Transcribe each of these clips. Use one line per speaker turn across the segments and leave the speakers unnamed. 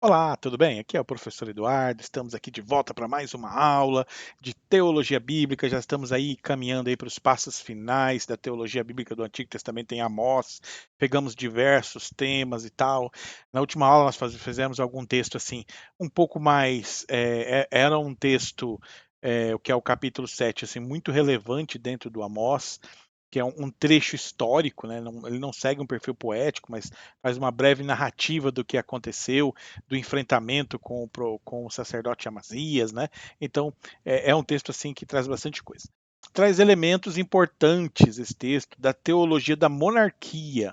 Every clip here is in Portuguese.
Olá, tudo bem? Aqui é o professor Eduardo. Estamos aqui de volta para mais uma aula de teologia bíblica. Já estamos aí caminhando aí para os passos finais da teologia bíblica do Antigo Testamento em Amós. Pegamos diversos temas e tal. Na última aula nós fizemos algum texto assim um pouco mais era um texto o que é o capítulo 7, assim muito relevante dentro do Amós, que é um trecho histórico, né? Ele não segue um perfil poético, mas faz uma breve narrativa do que aconteceu, do enfrentamento com o sacerdote Amazias, né? Então é um texto assim que traz bastante coisa. Traz elementos importantes esse texto da teologia da monarquia,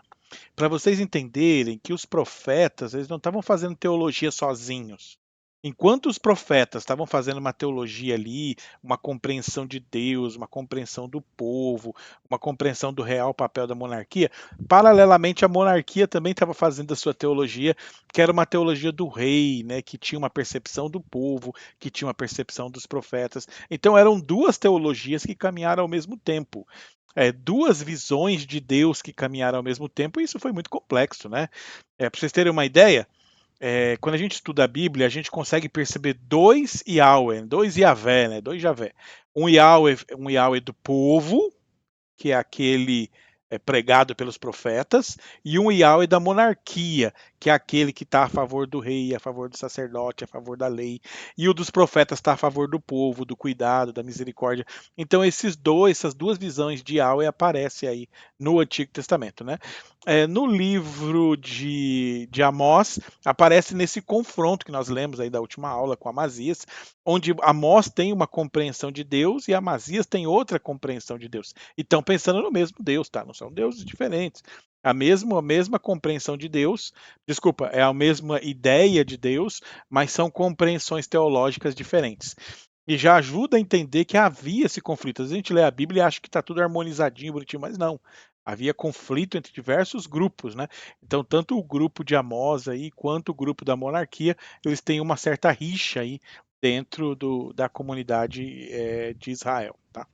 para vocês entenderem que os profetas eles não estavam fazendo teologia sozinhos. Enquanto os profetas estavam fazendo uma teologia ali, uma compreensão de Deus, uma compreensão do povo, uma compreensão do real papel da monarquia, paralelamente a monarquia também estava fazendo a sua teologia, que era uma teologia do rei, né, que tinha uma percepção do povo, que tinha uma percepção dos profetas. Então eram duas teologias que caminharam ao mesmo tempo. Duas visões de Deus que caminharam ao mesmo tempo, e isso foi muito complexo, né? Para vocês terem uma ideia, quando a gente estuda a Bíblia, a gente consegue perceber dois Yahweh, dois Yahvé, né? Dois Javé. Um Yahweh do povo, que é aquele pregado pelos profetas, e um Yahweh da monarquia, que é aquele que está a favor do rei, a favor do sacerdote, a favor da lei, e o dos profetas está a favor do povo, do cuidado, da misericórdia. Então essas duas visões de Yahweh aparecem aí no Antigo Testamento, né? No livro de Amós aparece nesse confronto que nós lemos aí da última aula com Amazias, onde Amós tem uma compreensão de Deus e Amazias tem outra compreensão de Deus. E estão pensando no mesmo Deus, tá? Não são deuses diferentes. A mesma compreensão de Deus, desculpa, é a mesma ideia de Deus, mas são compreensões teológicas diferentes. E já ajuda a entender que havia esse conflito. Às vezes a gente lê a Bíblia e acha que está tudo harmonizadinho, bonitinho, mas não. Havia conflito entre diversos grupos, né? Então, tanto o grupo de Amós aí, quanto o grupo da monarquia, eles têm uma certa rixa aí dentro da comunidade de Israel, tá?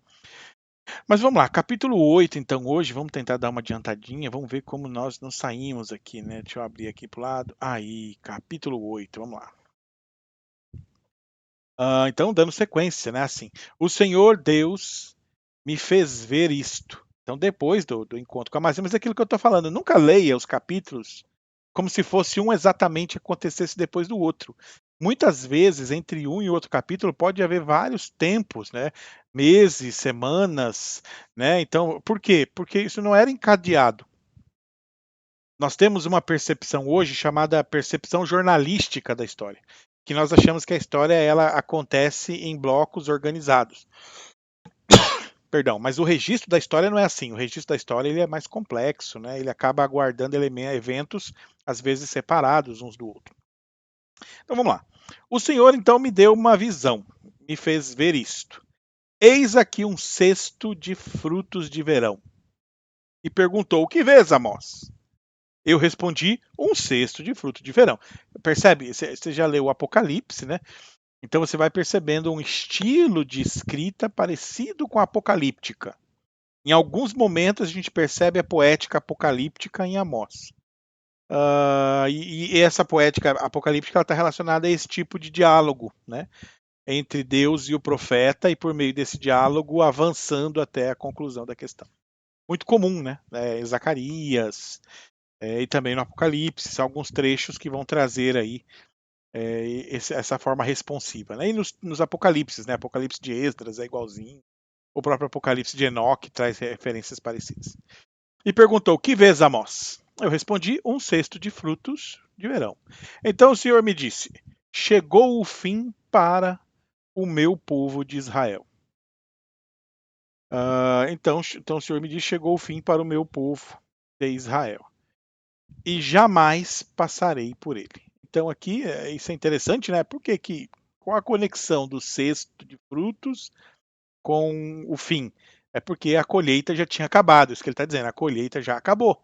Mas vamos lá, capítulo 8, então, hoje, vamos tentar dar uma adiantadinha, vamos ver como nós nos saímos aqui, né? Deixa eu abrir aqui para o lado. Aí, capítulo 8, vamos lá. Então, dando sequência, né? Assim, o Senhor Deus me fez ver isto. Então, depois do encontro com a Amazias, mas é aquilo que eu estou falando, nunca leia os capítulos como se fosse um exatamente acontecesse depois do outro. Muitas vezes, entre um e outro capítulo, pode haver vários tempos, né? Meses, semanas, né? Então, por quê? Porque isso não era encadeado. Nós temos uma percepção hoje chamada percepção jornalística da história, que nós achamos que a história ela acontece em blocos organizados. Perdão, mas o registro da história não é assim. O registro da história ele é mais complexo, né? Ele acaba aguardando eventos às vezes separados uns do outro. Então vamos lá. O Senhor então me deu uma visão, me fez ver isto. Eis aqui um cesto de frutos de verão. E perguntou: o que vês, Amós? Eu respondi: um cesto de fruto de verão. Percebe? Você já leu o Apocalipse, né? Então você vai percebendo um estilo de escrita parecido com a apocalíptica. Em alguns momentos a gente percebe a poética apocalíptica em Amós. E essa poética apocalíptica está relacionada a esse tipo de diálogo, né? Entre Deus e o profeta, e por meio desse diálogo avançando até a conclusão da questão. Muito comum, né? Em Zacarias e também no Apocalipse, são alguns trechos que vão trazer aí essa forma responsiva. Né? E nos Apocalipses, né? Apocalipse de Esdras é igualzinho. O próprio Apocalipse de Enoque traz referências parecidas. E perguntou: que vês, Amós? Eu respondi: um cesto de frutos de verão. Então o Senhor me disse: chegou o fim para o meu povo de Israel. Então o Senhor me disse: chegou o fim para o meu povo de Israel. E jamais passarei por ele. Então aqui, isso é interessante, né? Por que qual a conexão do cesto de frutos com o fim? É porque a colheita já tinha acabado, isso que ele está dizendo, a colheita já acabou.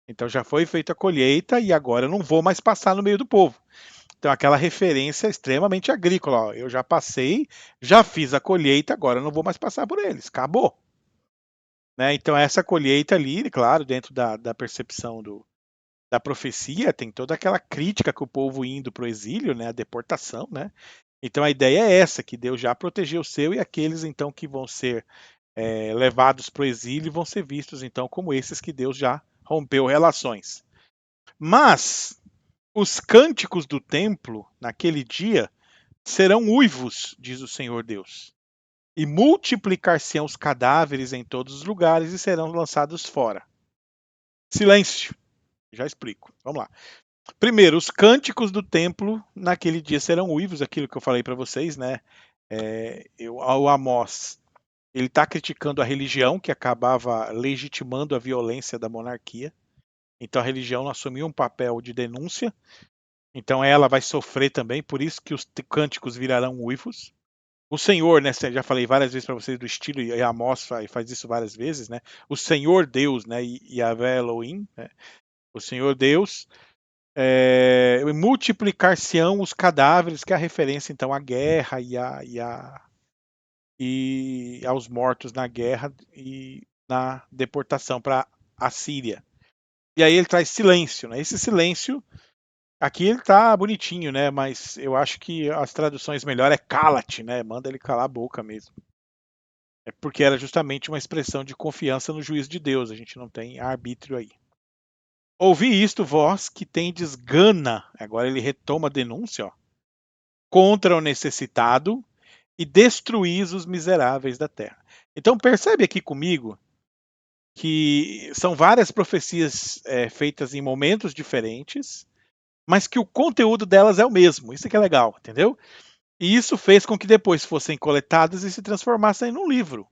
Então já foi feita a colheita e agora eu não vou mais passar no meio do povo. Então aquela referência extremamente agrícola, ó, eu já passei, já fiz a colheita, agora eu não vou mais passar por eles, acabou. Né? Então essa colheita ali, claro, dentro da percepção da profecia tem toda aquela crítica que o povo indo para o exílio, né, a deportação, né? Então a ideia é essa, que Deus já protegeu o seu e aqueles então que vão ser levados para o exílio vão ser vistos então como esses que Deus já rompeu relações. Mas os cânticos do templo naquele dia serão uivos, diz o Senhor Deus, e multiplicar-se-ão os cadáveres em todos os lugares e serão lançados fora. Silêncio. Já explico. Vamos lá. Primeiro, os cânticos do templo naquele dia serão uivos, aquilo que eu falei para vocês, né? O Amós, ele está criticando a religião que acabava legitimando a violência da monarquia. Então a religião assumiu um papel de denúncia. Então ela vai sofrer também, por isso que os cânticos virarão uivos. O Senhor, né? Já falei várias vezes para vocês do estilo, e Amós faz isso várias vezes, né? O Senhor Deus, né? Yahvé Elohim, né? O Senhor Deus, multiplicar-se-ão os cadáveres, que é a referência então à guerra e aos mortos na guerra e na deportação para a Síria. E aí ele traz silêncio, né? Esse silêncio, aqui ele tá bonitinho, né? Mas eu acho que as traduções melhor é cala-te, né? Manda ele calar a boca mesmo. É porque era justamente uma expressão de confiança no juízo de Deus. A gente não tem arbítrio aí. Ouvi isto, vós que tendes gana. Agora ele retoma a denúncia, ó, contra o necessitado e destruís os miseráveis da terra. Então percebe aqui comigo que são várias profecias feitas em momentos diferentes, mas que o conteúdo delas é o mesmo. Isso que é legal, entendeu? E isso fez com que depois fossem coletadas e se transformassem num livro.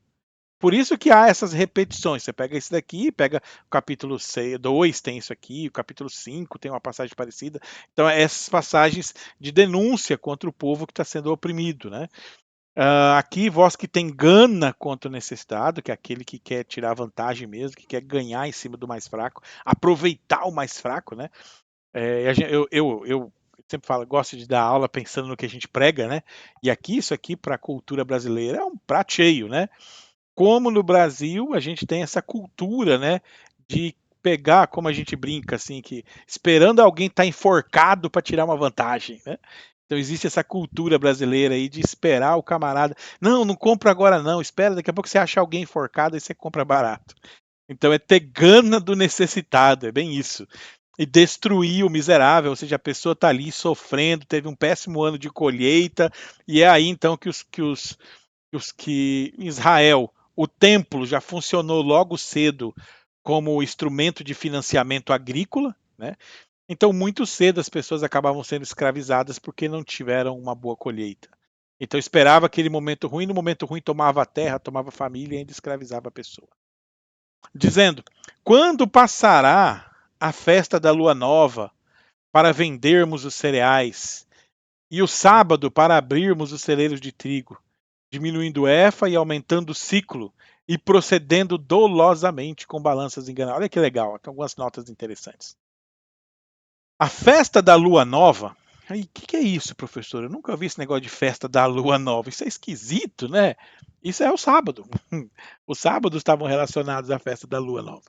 Por isso que há essas repetições. Você pega esse daqui, pega o capítulo 2, tem isso aqui, o capítulo 5 tem uma passagem parecida. Então, essas passagens de denúncia contra o povo que está sendo oprimido, né? Aqui, vós que tem gana contra o necessitado, que é aquele que quer tirar vantagem mesmo, que quer ganhar em cima do mais fraco, aproveitar o mais fraco, né? Eu sempre falo, gosto de dar aula pensando no que a gente prega, né? E aqui, isso aqui para a cultura brasileira é um prato cheio, né? Como no Brasil a gente tem essa cultura, né, de pegar, como a gente brinca assim, que esperando alguém estar enforcado para tirar uma vantagem, né? Então existe essa cultura brasileira aí de esperar o camarada. Não, não compra agora não, espera, daqui a pouco você acha alguém enforcado e você compra barato. Então é ter gana do necessitado, é bem isso. E destruir o miserável, ou seja, a pessoa está ali sofrendo, teve um péssimo ano de colheita, e é aí então que Israel, o templo já funcionou logo cedo como instrumento de financiamento agrícola, né? Então, muito cedo as pessoas acabavam sendo escravizadas porque não tiveram uma boa colheita. Então, esperava aquele momento ruim, no momento ruim tomava a terra, tomava a família e ainda escravizava a pessoa. Dizendo: quando passará a festa da lua nova para vendermos os cereais e o sábado para abrirmos os celeiros de trigo, diminuindo o EFA e aumentando o ciclo, e procedendo dolosamente com balanças enganadas. Olha que legal, aqui algumas notas interessantes. A festa da lua nova. O que é isso, professor? Eu nunca vi esse negócio de festa da lua nova. Isso é esquisito, né? Isso é o sábado. Os sábados estavam relacionados à festa da lua nova.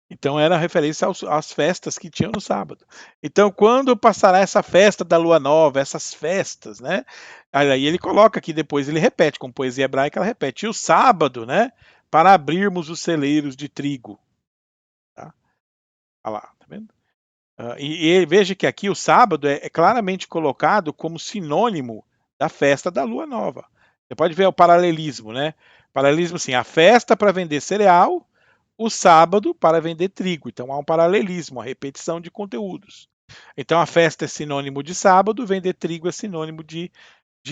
Então era referência às festas que tinham no sábado. Então, quando passará essa festa da lua nova, essas festas, né? Aí ele coloca aqui depois, ele repete, com poesia hebraica, ela repete. E o sábado, né? Para abrirmos os celeiros de trigo. Tá? Olha lá, tá vendo? E veja que aqui o sábado é claramente colocado como sinônimo da festa da lua nova. Você pode ver o paralelismo, né? Paralelismo assim, a festa para vender cereal, o sábado para vender trigo. Então há um paralelismo, uma repetição de conteúdos. Então a festa é sinônimo de sábado, vender trigo é sinônimo de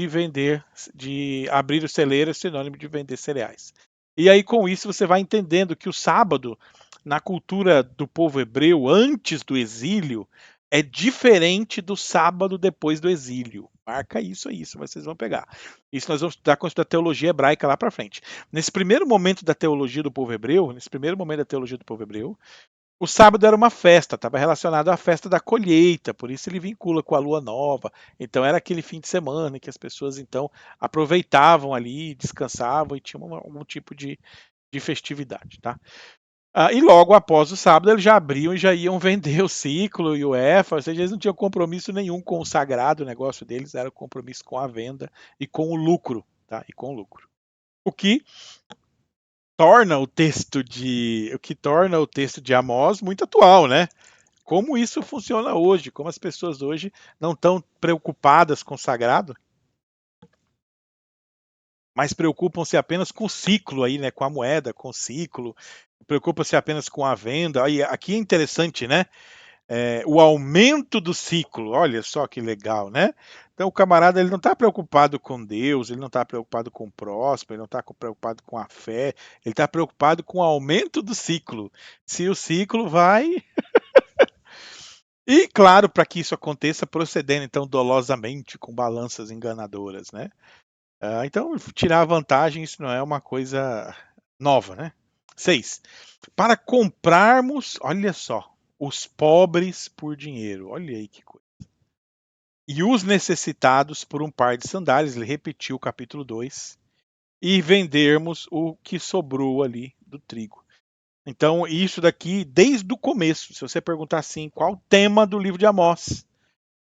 vender, de abrir o celeiro é sinônimo de vender cereais. E aí com isso você vai entendendo que o sábado, na cultura do povo hebreu antes do exílio, é diferente do sábado depois do exílio. Marca isso aí, isso vocês vão pegar. Isso nós vamos estudar com a teologia hebraica lá para frente. Nesse primeiro momento da teologia do povo hebreu, o sábado era uma festa, estava relacionado à festa da colheita, por isso ele vincula com a lua nova. Então era aquele fim de semana que as pessoas então aproveitavam ali, descansavam e tinham algum tipo de festividade, tá? E logo após o sábado eles já abriam e já iam vender o ciclo e o EFA, ou seja, eles não tinham compromisso nenhum com o sagrado, o negócio deles era o compromisso com a venda e com o lucro, tá? E com o lucro. O que torna o texto de Amós muito atual, né? Como isso funciona hoje, como as pessoas hoje não estão preocupadas com o sagrado, mas preocupam-se apenas com o ciclo aí, né? Com a moeda, com o ciclo, preocupam-se apenas com a venda. Aí, aqui é interessante, né? O aumento do ciclo, olha só que legal, né? Então o camarada ele não está preocupado com Deus, ele não está preocupado com o próximo, ele não está preocupado com a fé, ele está preocupado com o aumento do ciclo. Se o ciclo vai. E claro, para que isso aconteça, procedendo então dolosamente com balanças enganadoras, né? Então, tirar vantagem, isso não é uma coisa nova, né? 6. Para comprarmos, olha só, os pobres por dinheiro. Olha aí que coisa. E os necessitados por um par de sandálias, ele repetiu o capítulo 2, e vendermos o que sobrou ali do trigo. Então, isso daqui, desde o começo, se você perguntar assim, qual o tema do livro de Amós?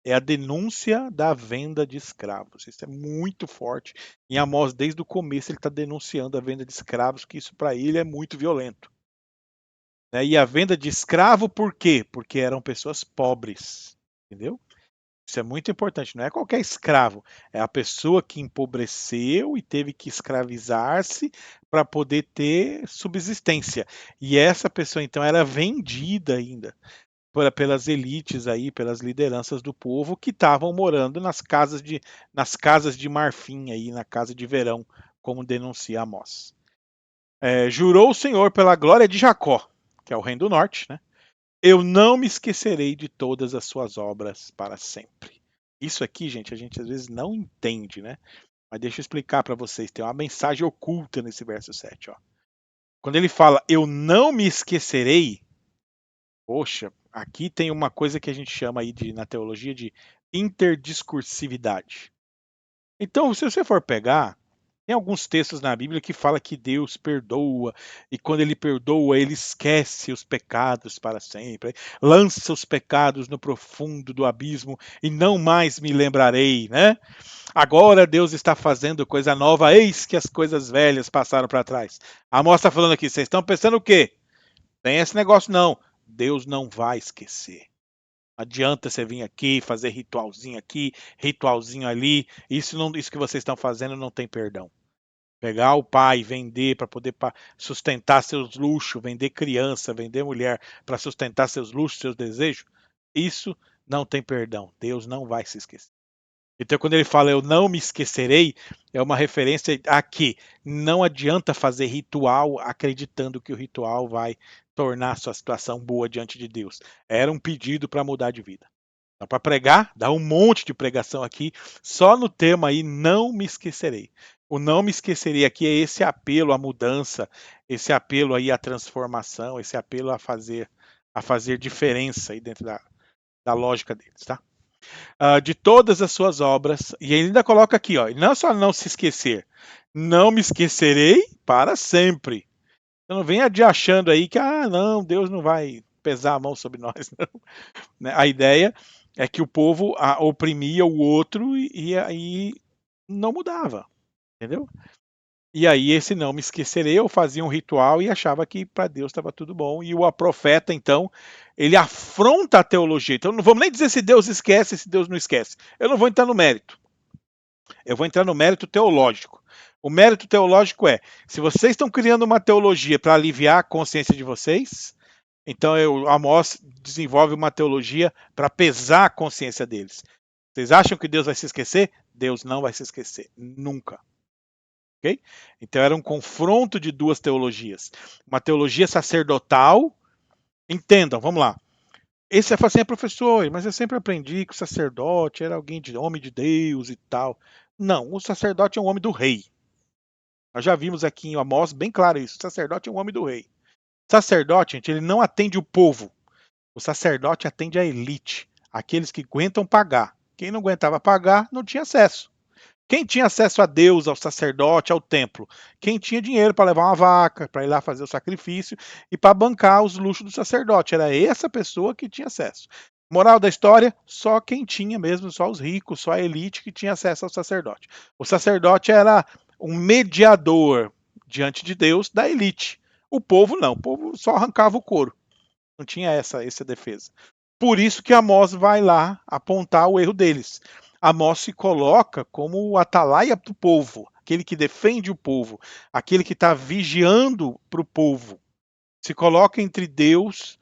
É a denúncia da venda de escravos. Isso é muito forte. Em Amós, desde o começo, ele está denunciando a venda de escravos, que isso para ele é muito violento. Né? E a venda de escravo, por quê? Porque eram pessoas pobres. Entendeu? Isso é muito importante. Não é qualquer escravo. É a pessoa que empobreceu e teve que escravizar-se para poder ter subsistência. E essa pessoa, então, era vendida ainda pelas elites aí, pelas lideranças do povo que estavam morando nas casas de marfim aí, na casa de verão, como denuncia Amós. Jurou o Senhor pela glória de Jacó, que é o reino do norte, né? Eu não me esquecerei de todas as suas obras para sempre. Isso aqui, gente, a gente às vezes não entende, né? Mas deixa eu explicar para vocês. Tem uma mensagem oculta nesse verso 7, ó. Quando ele fala, eu não me esquecerei, poxa, aqui tem uma coisa que a gente chama aí na teologia de interdiscursividade. Então, se você for pegar, tem alguns textos na Bíblia que fala que Deus perdoa, e quando ele perdoa, ele esquece os pecados para sempre, lança os pecados no profundo do abismo e não mais me lembrarei, né? Agora Deus está fazendo coisa nova, eis que as coisas velhas passaram para trás. Amós está falando aqui, vocês estão pensando o quê? Tem esse negócio não. Deus não vai esquecer. Não adianta você vir aqui, fazer ritualzinho aqui, ritualzinho ali. Isso que vocês estão fazendo não tem perdão. Pegar o pai, vender para poder sustentar seus luxos, vender criança, vender mulher para sustentar seus luxos, seus desejos, isso não tem perdão. Deus não vai se esquecer. Então, quando ele fala eu não me esquecerei, é uma referência a que não adianta fazer ritual acreditando que o ritual vai tornar a sua situação boa diante de Deus. Era um pedido para mudar de vida. Dá para pregar, dá um monte de pregação aqui, só no tema aí, não me esquecerei. O não me esquecerei aqui é esse apelo à mudança, esse apelo aí à transformação, esse apelo a fazer diferença aí dentro da lógica deles, tá? De todas as suas obras, e ele ainda coloca aqui, ó, não só não se esquecer, não me esquecerei para sempre. Então não venha de achando aí que, não, Deus não vai pesar a mão sobre nós, não. Né? A ideia é que o povo oprimia o outro e aí não mudava, entendeu? E aí esse não me esquecerei, eu fazia um ritual e achava que para Deus estava tudo bom. E o profeta, então, ele afronta a teologia. Então não vamos nem dizer se Deus esquece, se Deus não esquece. Eu não vou entrar no mérito. Eu vou entrar no mérito teológico. O mérito teológico é, se vocês estão criando uma teologia para aliviar a consciência de vocês, então Amós desenvolve uma teologia para pesar a consciência deles. Vocês acham que Deus vai se esquecer? Deus não vai se esquecer, nunca. Okay? Então era um confronto de duas teologias. Uma teologia sacerdotal. Entendam, vamos lá. Esse é assim, professor, mas eu sempre aprendi que o sacerdote era alguém de homem de Deus e tal. Não, o sacerdote é um homem do rei. Nós já vimos aqui em Amós bem claro isso. O sacerdote é um homem do rei. O sacerdote, gente, ele não atende o povo. O sacerdote atende a elite, aqueles que aguentam pagar. Quem não aguentava pagar não tinha acesso. Quem tinha acesso a Deus, ao sacerdote, ao templo? Quem tinha dinheiro para levar uma vaca, para ir lá fazer o sacrifício e para bancar os luxos do sacerdote. Era essa pessoa que tinha acesso. Moral da história, só quem tinha mesmo, só os ricos, só a elite que tinha acesso ao sacerdote. O sacerdote era um mediador diante de Deus da elite. O povo não, o povo só arrancava o couro. Não tinha essa defesa. Por isso que Amós vai lá apontar o erro deles. Amós se coloca como o atalaia do povo, aquele que defende o povo, aquele que está vigiando para o povo. Se coloca entre Deus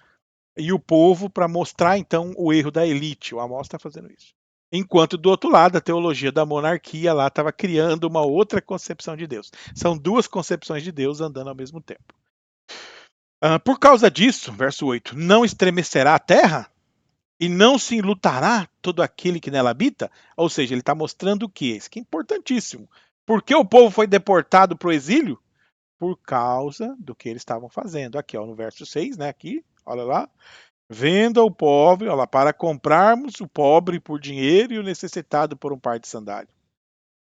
e o povo para mostrar então o erro da elite. O Amós está fazendo isso. Enquanto do outro lado, a teologia da monarquia lá estava criando uma outra concepção de Deus. São duas concepções de Deus andando ao mesmo tempo. Por causa disso, verso 8, não estremecerá a terra e não se enlutará todo aquele que nela habita? Ou seja, ele está mostrando o que? Isso que é importantíssimo. Por que o povo foi deportado para o exílio? Por causa do que eles estavam fazendo. Aqui, ó, no verso 6, né? Aqui, olha lá. Venda o pobre, olha lá, para comprarmos o pobre por dinheiro e o necessitado por um par de sandálias.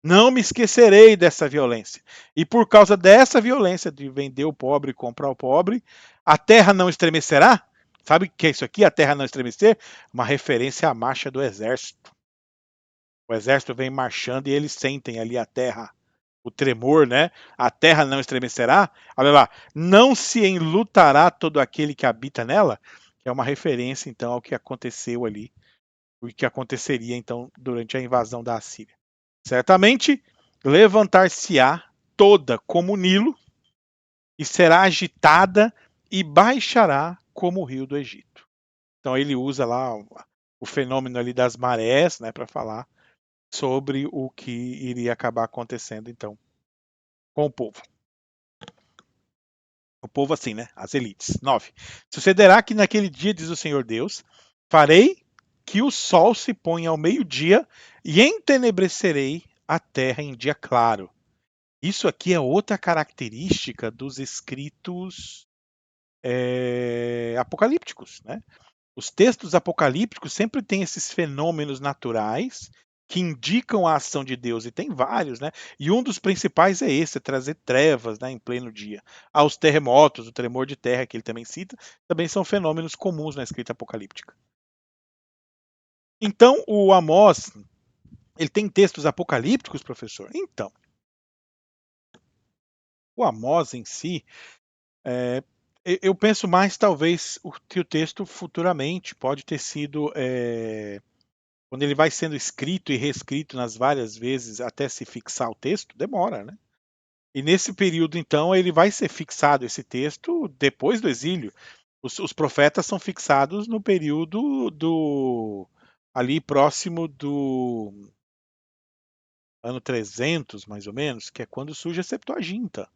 Não me esquecerei dessa violência. E por causa dessa violência de vender o pobre e comprar o pobre, a terra não estremecerá? Sabe o que é isso aqui, a terra não estremecer? Uma referência à marcha do exército. O exército vem marchando e eles sentem ali a terra, o tremor, né? A terra não estremecerá? Olha lá, não se enlutará todo aquele que habita nela? Que é uma referência, então, ao que aconteceu ali, o que aconteceria, então, durante a invasão da Assíria. Certamente levantar-se-á toda como o Nilo, e será agitada e baixará como o rio do Egito. Então ele usa lá o fenômeno ali das marés, né, para falar sobre o que iria acabar acontecendo então com o povo. O povo assim, né? As elites. 9. Sucederá que naquele dia, diz o Senhor Deus, farei que o sol se ponha ao meio-dia e entenebrecerei a terra em dia claro. Isso aqui é outra característica dos escritos apocalípticos, né? Os textos apocalípticos sempre têm esses fenômenos naturais que indicam a ação de Deus, e tem vários, né? E um dos principais é esse, é trazer trevas, né, em pleno dia. Os terremotos, o tremor de terra que ele também cita, também são fenômenos comuns na escrita apocalíptica. Então, o Amós, ele tem textos apocalípticos, professor? Então, o Amós em si, é, eu penso mais talvez que o texto futuramente pode ter sido quando ele vai sendo escrito e reescrito nas várias vezes até se fixar o texto, demora, né? E nesse período, então, ele vai ser fixado esse texto depois do exílio. Os profetas são fixados no período do ali próximo do ano 300, mais ou menos, que é quando surge a Septuaginta.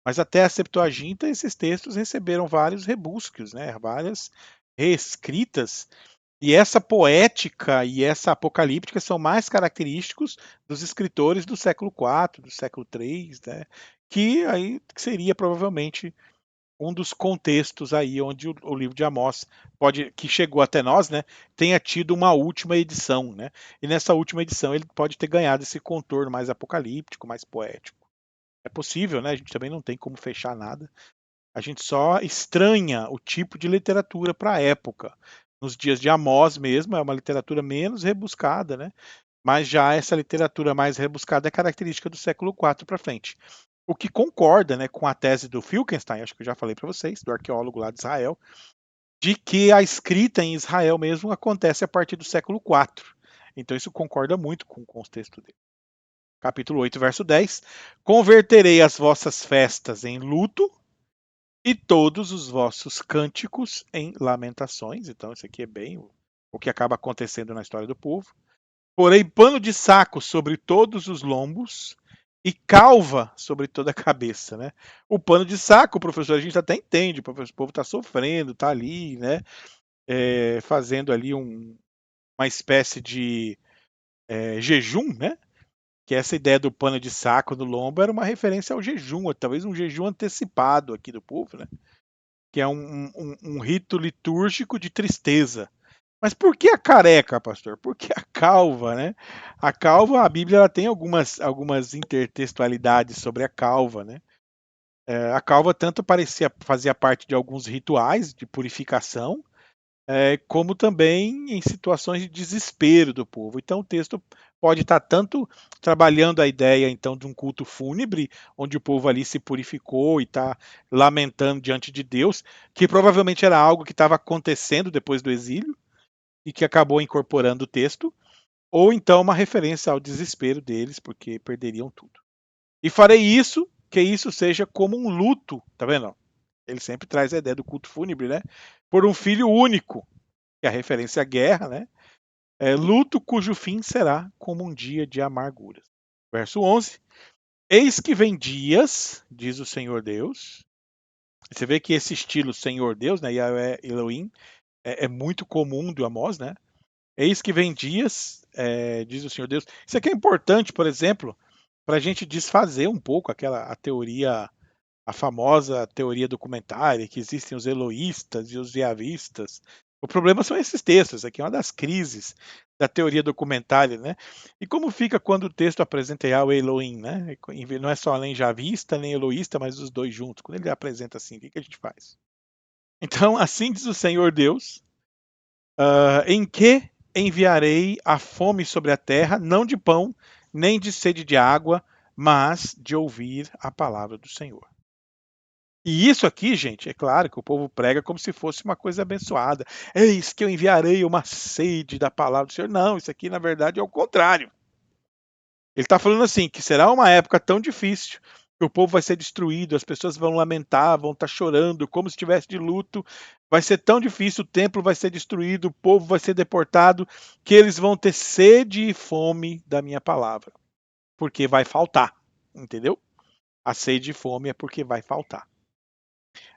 Mas até a Septuaginta, esses textos receberam vários rebuscos, né? Várias reescritas. E essa poética e essa apocalíptica são mais característicos dos escritores do século IV, do século III, né? Que aí seria provavelmente um dos contextos aí onde o livro de Amós pode, que chegou até nós, né, tenha tido uma última edição, né? E nessa última edição ele pode ter ganhado esse contorno mais apocalíptico, mais poético. É possível, né? A gente também não tem como fechar nada. A gente só estranha o tipo de literatura para a época. Nos dias de Amós mesmo, é uma literatura menos rebuscada, né? Mas já essa literatura mais rebuscada é característica do século IV para frente. O que concorda, né, com a tese do Filkenstein, acho que eu já falei para vocês, do arqueólogo lá de Israel, de que a escrita em Israel mesmo acontece a partir do século IV. Então isso concorda muito com o contexto dele. Capítulo 8, verso 10. Converterei as vossas festas em luto e todos os vossos cânticos em lamentações. Então, isso aqui é bem o que acaba acontecendo na história do povo. Porei pano de saco sobre todos os lombos e calva sobre toda a cabeça, né? O pano de saco, professor, a gente até entende, o povo está sofrendo, está ali, né? Fazendo ali uma espécie de jejum, né? Que essa ideia do pano de saco no lombo era uma referência ao jejum, ou talvez um jejum antecipado aqui do povo, né? Que é um rito litúrgico de tristeza. Mas por que a careca, pastor? Por que a calva, né? A calva, a Bíblia ela tem algumas intertextualidades sobre a calva, né? A calva tanto fazia parte de alguns rituais de purificação, como também em situações de desespero do povo. Então o texto pode estar tanto trabalhando a ideia então de um culto fúnebre, onde o povo ali se purificou e está lamentando diante de Deus, que provavelmente era algo que estava acontecendo depois do exílio e que acabou incorporando o texto, ou então uma referência ao desespero deles, porque perderiam tudo. E farei isso, que isso seja como um luto, tá vendo? Ele sempre traz a ideia do culto fúnebre, né? Por um filho único, que é a referência à guerra, né? Luto cujo fim será como um dia de amarguras. Verso 11. Eis que vem dias, diz o Senhor Deus. Você vê que esse estilo Senhor Deus, né, Yahweh Elohim, é muito comum do Amós, né? Eis que vem dias, diz o Senhor Deus. Isso aqui é importante, por exemplo, para a gente desfazer um pouco a teoria, a famosa teoria documentária, que existem os eloístas e os yavistas. O problema são esses textos, aqui é uma das crises da teoria documentária, né? E como fica quando o texto apresenta Yahweh Elohim, né? Não é só nem javista, nem eloísta, mas os dois juntos. Quando ele apresenta assim, o que a gente faz? Então, assim diz o Senhor Deus, em que enviarei a fome sobre a terra, não de pão, nem de sede de água, mas de ouvir a palavra do Senhor. E isso aqui, gente, é claro que o povo prega como se fosse uma coisa abençoada. Eis que eu enviarei uma sede da palavra do Senhor. Não, isso aqui na verdade é o contrário. Ele está falando assim, que será uma época tão difícil, que o povo vai ser destruído, as pessoas vão lamentar, vão estar chorando, como se estivesse de luto. Vai ser tão difícil, o templo vai ser destruído, o povo vai ser deportado, que eles vão ter sede e fome da minha palavra, porque vai faltar, entendeu? A sede e fome é porque vai faltar.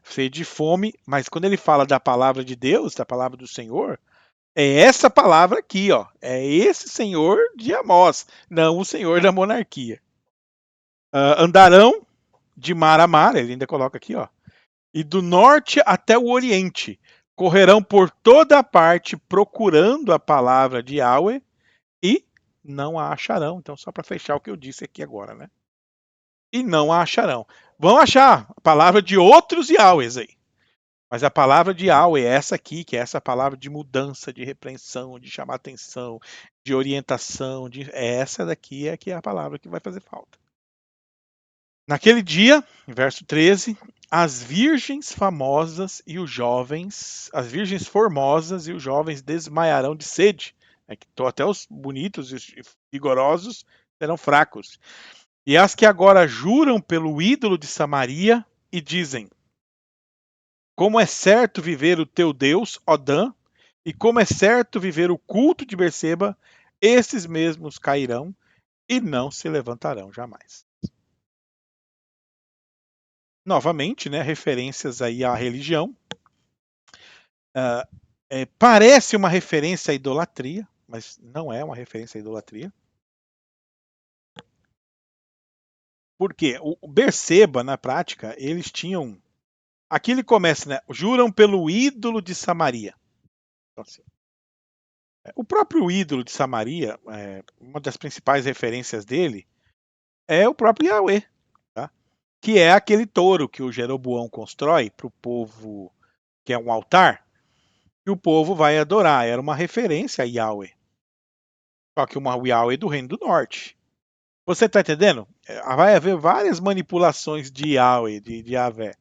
Sede e fome, mas quando ele fala da palavra de Deus, da palavra do Senhor, é essa palavra aqui, ó. É esse Senhor de Amós, não o Senhor da monarquia. Andarão de mar a mar, ele ainda coloca aqui, ó, e do norte até o oriente. Correrão por toda a parte procurando a palavra de Yahweh e não a acharão. Então, só para fechar o que eu disse aqui agora, né? E não a acharão. Vão achar a palavra de outros Yahwehs aí. Mas a palavra de Yahweh é essa aqui, que é essa palavra de mudança, de repreensão, de chamar atenção, de orientação. Essa daqui é que é a palavra que vai fazer falta. Naquele dia, verso 13, as virgens famosas e os jovens, as virgens formosas e os jovens desmaiarão de sede. Até os bonitos e vigorosos serão fracos. E as que agora juram pelo ídolo de Samaria e dizem: como é certo viver o teu Deus, ó Dan, e como é certo viver o culto de Berseba, esses mesmos cairão e não se levantarão jamais. Novamente, né, referências aí à religião. Parece uma referência à idolatria, mas não é uma referência à idolatria. Porque o Berseba, na prática, eles tinham. Aqui ele começa, né? Juram pelo ídolo de Samaria. Então, assim, o próprio ídolo de Samaria, uma das principais referências dele, é o próprio Yahweh, tá? Que é aquele touro que o Jeroboão constrói para o povo, que é um altar, e o povo vai adorar. Era uma referência a Yahweh. Só que uma Yahweh do Reino do Norte. Você está entendendo? Vai haver várias manipulações de Yahweh, de Yahvé.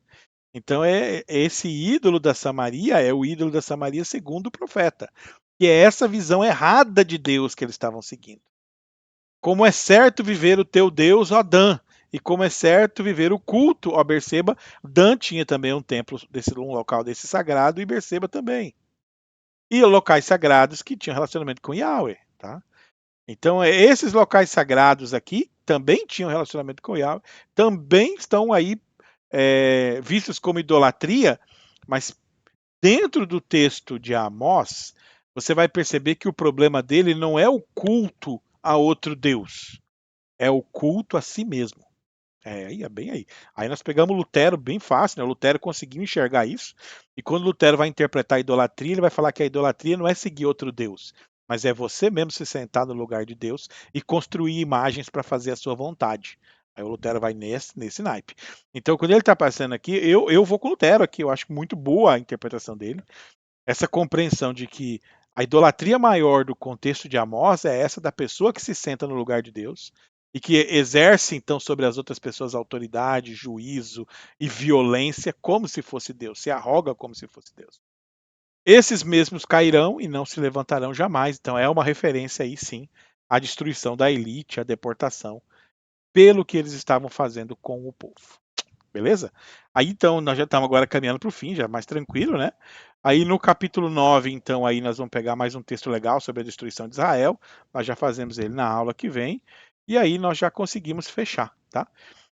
Então, esse ídolo da Samaria é o ídolo da Samaria segundo o profeta. Que é essa visão errada de Deus que eles estavam seguindo. Como é certo viver o teu Deus, ó Dan, e como é certo viver o culto, ó Berseba. Dan tinha também um templo, um local desse sagrado, e Berseba também. E locais sagrados que tinham relacionamento com Yahweh, tá? Então, esses locais sagrados aqui também tinham relacionamento com Yahweh, também estão aí vistos como idolatria, mas dentro do texto de Amós, você vai perceber que o problema dele não é o culto a outro Deus, é o culto a si mesmo. Aí é bem aí. Aí nós pegamos Lutero bem fácil, né? O Lutero conseguiu enxergar isso. E quando Lutero vai interpretar a idolatria, ele vai falar que a idolatria não é seguir outro Deus, mas é você mesmo se sentar no lugar de Deus e construir imagens para fazer a sua vontade. Aí o Lutero vai nesse naipe. Então, quando ele está passando aqui, eu vou com o Lutero aqui. Eu acho muito boa a interpretação dele. Essa compreensão de que a idolatria maior do contexto de Amós é essa da pessoa que se senta no lugar de Deus e que exerce então sobre as outras pessoas autoridade, juízo e violência como se fosse Deus, se arroga como se fosse Deus. Esses mesmos cairão e não se levantarão jamais. Então é uma referência aí sim à destruição da elite, à deportação, pelo que eles estavam fazendo com o povo. Beleza? Aí então nós já estamos agora caminhando para o fim, já mais tranquilo, né? Aí no capítulo 9, então, aí nós vamos pegar mais um texto legal sobre a destruição de Israel. Nós já fazemos ele na aula que vem. E aí nós já conseguimos fechar, tá?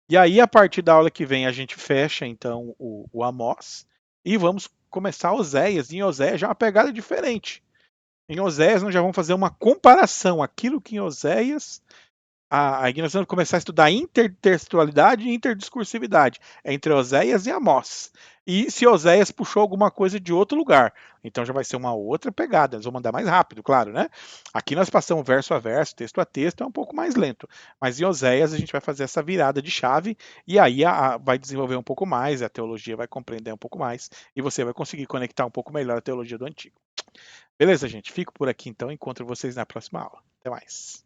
E aí, a partir da aula que vem, a gente fecha, então, o Amós. E vamos começar Oséias. Em Oséias já é uma pegada diferente. Em Oséias nós já vamos fazer uma comparação. Aquilo que em Oséias aí nós vamos começar a estudar intertextualidade e interdiscursividade entre Oséias e Amós. E se Oséias puxou alguma coisa de outro lugar, então já vai ser uma outra pegada. Nós vamos andar mais rápido, claro, né? Aqui nós passamos verso a verso, texto a texto, é um pouco mais lento. Mas em Oséias a gente vai fazer essa virada de chave e aí vai desenvolver um pouco mais, a teologia vai compreender um pouco mais e você vai conseguir conectar um pouco melhor a teologia do Antigo. Beleza, gente? Fico por aqui então, encontro vocês na próxima aula. Até mais.